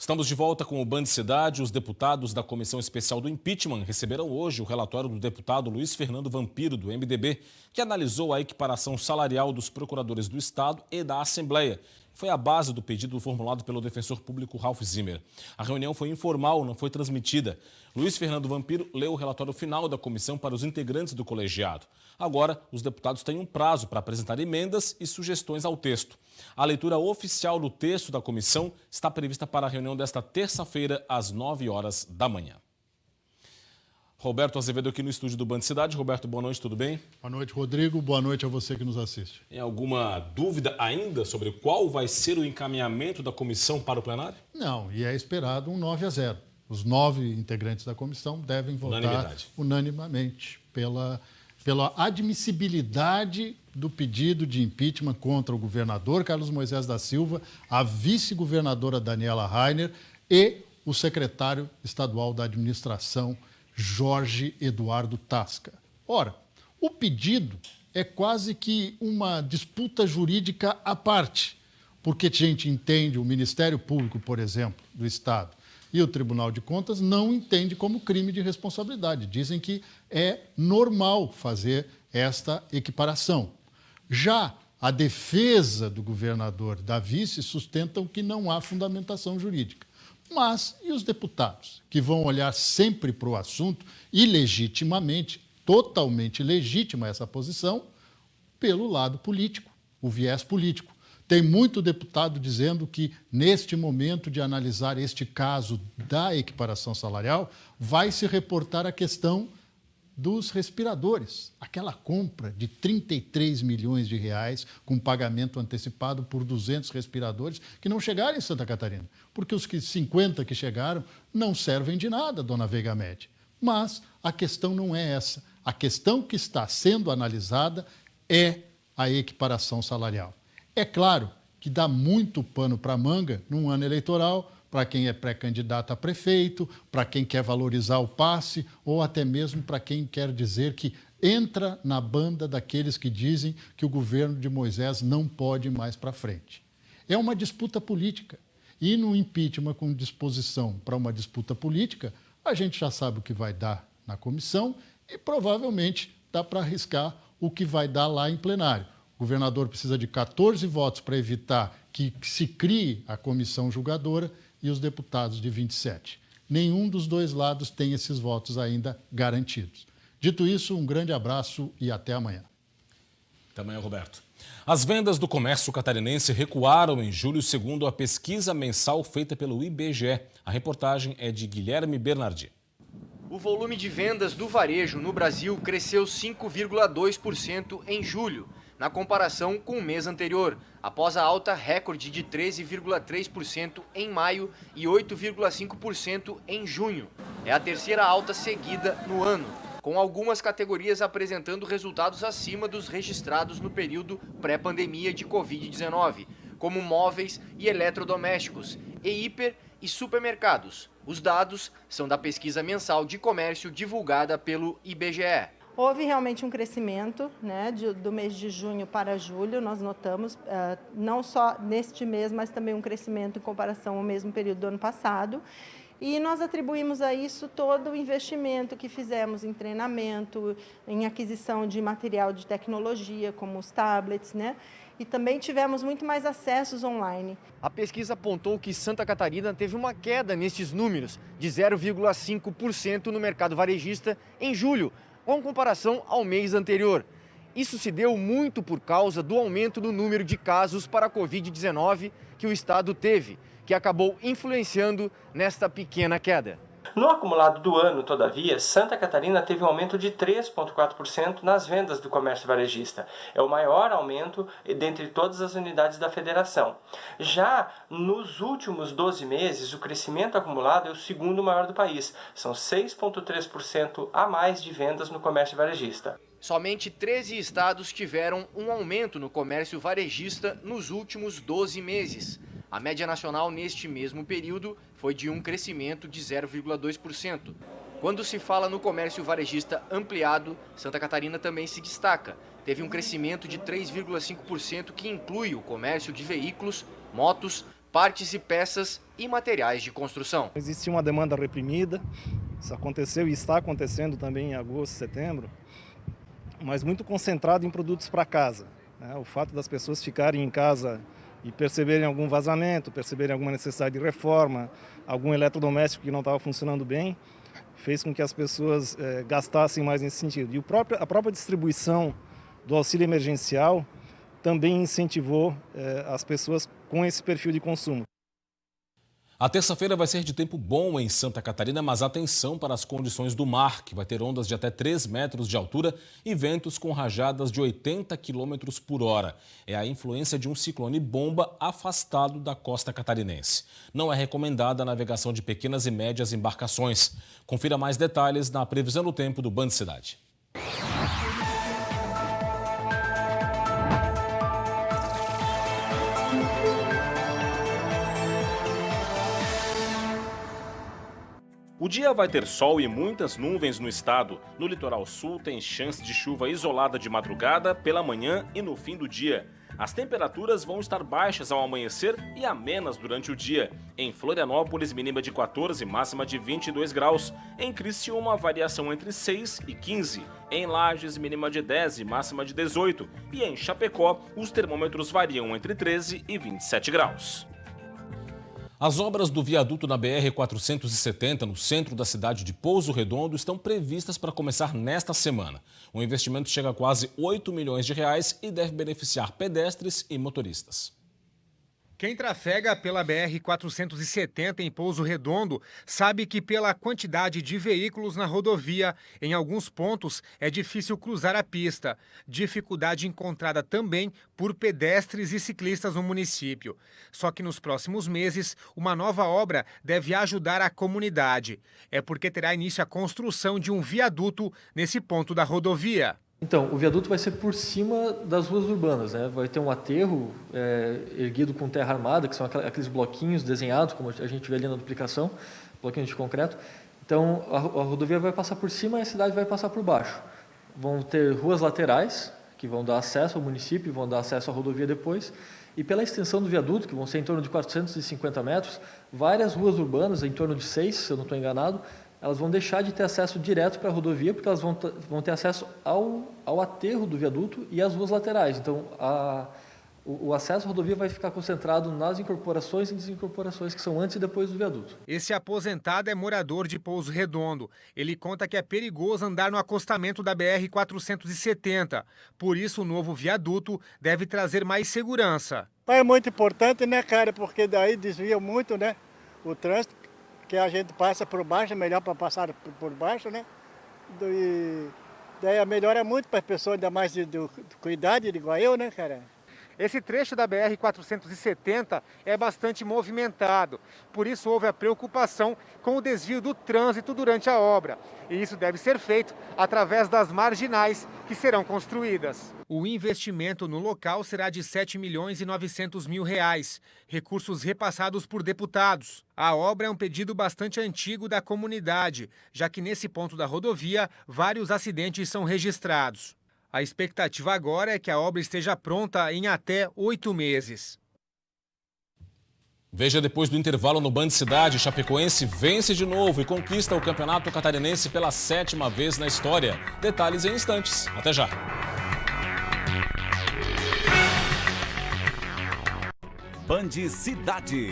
Estamos de volta com o Band Cidade. Os deputados da Comissão Especial do Impeachment receberam hoje o relatório do deputado Luiz Fernando Vampiro, do MDB, que analisou a equiparação salarial dos procuradores do Estado e da Assembleia. Foi a base do pedido formulado pelo defensor público Ralph Zimmer. A reunião foi informal, não foi transmitida. Luiz Fernando Vampiro leu o relatório final da comissão para os integrantes do colegiado. Agora, os deputados têm um prazo para apresentar emendas e sugestões ao texto. A leitura oficial do texto da comissão está prevista para a reunião desta terça-feira, às 9 horas da manhã. Roberto Azevedo aqui no estúdio do Band Cidade. Roberto, boa noite, tudo bem? Boa noite, Rodrigo. Boa noite a você que nos assiste. Tem alguma dúvida ainda sobre qual vai ser o encaminhamento da comissão para o plenário? Não, e é esperado um 9-0. Os 9 integrantes da comissão devem votar unanimemente pela admissibilidade do pedido de impeachment contra o governador Carlos Moisés da Silva, a vice-governadora Daniela Rainer e o secretário estadual da administração, Jorge Eduardo Tasca. Ora, o pedido é quase que uma disputa jurídica à parte, porque a gente entende, o Ministério Público, por exemplo, do Estado, e o Tribunal de Contas não entende como crime de responsabilidade. Dizem que é normal fazer esta equiparação. Já a defesa do governador da vice sustentam que não há fundamentação jurídica. Mas e os deputados, que vão olhar sempre para o assunto e legitimamente, totalmente legítima essa posição, pelo lado político, o viés político. Tem muito deputado dizendo que, neste momento de analisar este caso da equiparação salarial, vai se reportar a questão dos respiradores. Aquela compra de 33 milhões de reais com pagamento antecipado por 200 respiradores que não chegaram em Santa Catarina, porque os 50 que chegaram não servem de nada, dona Veiga Média. Mas a questão não é essa. A questão que está sendo analisada é a equiparação salarial. É claro que dá muito pano para a manga num ano eleitoral, para quem é pré-candidato a prefeito, para quem quer valorizar o passe ou até mesmo para quem quer dizer que entra na banda daqueles que dizem que o governo de Moisés não pode ir mais para frente. É uma disputa política. E no impeachment com disposição para uma disputa política, a gente já sabe o que vai dar na comissão e provavelmente dá para arriscar o que vai dar lá em plenário. O governador precisa de 14 votos para evitar que se crie a comissão julgadora e os deputados de 27. Nenhum dos dois lados tem esses votos ainda garantidos. Dito isso, um grande abraço e até amanhã. Até amanhã, Roberto. As vendas do comércio catarinense recuaram em julho, segundo a pesquisa mensal feita pelo IBGE. A reportagem é de Guilherme Bernardi. O volume de vendas do varejo no Brasil cresceu 5,2% em julho, na comparação com o mês anterior, após a alta recorde de 13,3% em maio e 8,5% em junho. É a terceira alta seguida no ano, com algumas categorias apresentando resultados acima dos registrados no período pré-pandemia de Covid-19, como móveis e eletrodomésticos, e hiper e supermercados. Os dados são da pesquisa mensal de comércio divulgada pelo IBGE. Houve realmente um crescimento, né, do mês de junho para julho, nós notamos, não só neste mês, mas também um crescimento em comparação ao mesmo período do ano passado. E nós atribuímos a isso todo o investimento que fizemos em treinamento, em aquisição de material de tecnologia, como os tablets, né? E também tivemos muito mais acessos online. A pesquisa apontou que Santa Catarina teve uma queda nestes números, de 0,5% no mercado varejista em julho, com comparação ao mês anterior. Isso se deu muito por causa do aumento no número de casos para a Covid-19 que o estado teve, que acabou influenciando nesta pequena queda. No acumulado do ano, todavia, Santa Catarina teve um aumento de 3,4% nas vendas do comércio varejista. É o maior aumento dentre todas as unidades da federação. Já nos últimos 12 meses, o crescimento acumulado é o segundo maior do país. São 6,3% a mais de vendas no comércio varejista. Somente 13 estados tiveram um aumento no comércio varejista nos últimos 12 meses. A média nacional neste mesmo período foi de um crescimento de 0,2%. Quando se fala no comércio varejista ampliado, Santa Catarina também se destaca. Teve um crescimento de 3,5% que inclui o comércio de veículos, motos, partes e peças e materiais de construção. Existe uma demanda reprimida, isso aconteceu e está acontecendo também em agosto, setembro, mas muito concentrado em produtos para casa. O fato das pessoas ficarem em casa e perceberem algum vazamento, perceberem alguma necessidade de reforma, algum eletrodoméstico que não estava funcionando bem, fez com que as pessoas gastassem mais nesse sentido. E a própria distribuição do auxílio emergencial também incentivou as pessoas com esse perfil de consumo. A terça-feira vai ser de tempo bom em Santa Catarina, mas atenção para as condições do mar, que vai ter ondas de até 3 metros de altura e ventos com rajadas de 80 km por hora. É a influência de um ciclone bomba afastado da costa catarinense. Não é recomendada a navegação de pequenas e médias embarcações. Confira mais detalhes na previsão do tempo do Band Cidade. O dia vai ter sol e muitas nuvens no estado. No litoral sul tem chance de chuva isolada de madrugada, pela manhã e no fim do dia. As temperaturas vão estar baixas ao amanhecer e amenas durante o dia. Em Florianópolis, mínima de 14, máxima de 22 graus. Em Criciúma, variação entre 6 e 15. Em Lages, mínima de 10 e máxima de 18. E em Chapecó, os termômetros variam entre 13 e 27 graus. As obras do viaduto na BR-470, no centro da cidade de Pouso Redondo, estão previstas para começar nesta semana. O investimento chega a quase R$8 milhões e deve beneficiar pedestres e motoristas. Quem trafega pela BR-470 em Pouso Redondo sabe que pela quantidade de veículos na rodovia, em alguns pontos é difícil cruzar a pista. Dificuldade encontrada também por pedestres e ciclistas no município. Só que nos próximos meses, uma nova obra deve ajudar a comunidade. É porque terá início a construção de um viaduto nesse ponto da rodovia. Então, o viaduto vai ser por cima das ruas urbanas, né? Vai ter um aterro erguido com terra armada, que são aqueles bloquinhos desenhados, como a gente vê ali na duplicação, bloquinhos de concreto. Então, a rodovia vai passar por cima e a cidade vai passar por baixo. Vão ter ruas laterais, que vão dar acesso ao município, vão dar acesso à rodovia depois. E pela extensão do viaduto, que vão ser em torno de 450 metros, várias ruas urbanas, em torno de 6, se eu não estou enganado, elas vão deixar de ter acesso direto para a rodovia, porque elas vão ter acesso ao aterro do viaduto e às ruas laterais. Então, o acesso à rodovia vai ficar concentrado nas incorporações e desincorporações que são antes e depois do viaduto. Esse aposentado é morador de Pouso Redondo. Ele conta que é perigoso andar no acostamento da BR-470. Por isso, o novo viaduto deve trazer mais segurança. É muito importante, né, cara? Porque daí desvia muito, né, o trânsito. Que a gente passa por baixo, é melhor para passar por baixo, né? E daí melhora muito para as pessoas, ainda mais com idade, igual eu, né, cara? Esse trecho da BR-470 é bastante movimentado, por isso houve a preocupação com o desvio do trânsito durante a obra. E isso deve ser feito através das marginais que serão construídas. O investimento no local será de R$7 milhões e 900 mil, recursos repassados por deputados. A obra é um pedido bastante antigo da comunidade, já que nesse ponto da rodovia vários acidentes são registrados. A expectativa agora é que a obra esteja pronta em até 8 meses. Veja depois do intervalo no Band Cidade, Chapecoense vence de novo e conquista o Campeonato Catarinense pela 7ª vez na história. Detalhes em instantes. Até já. Band Cidade.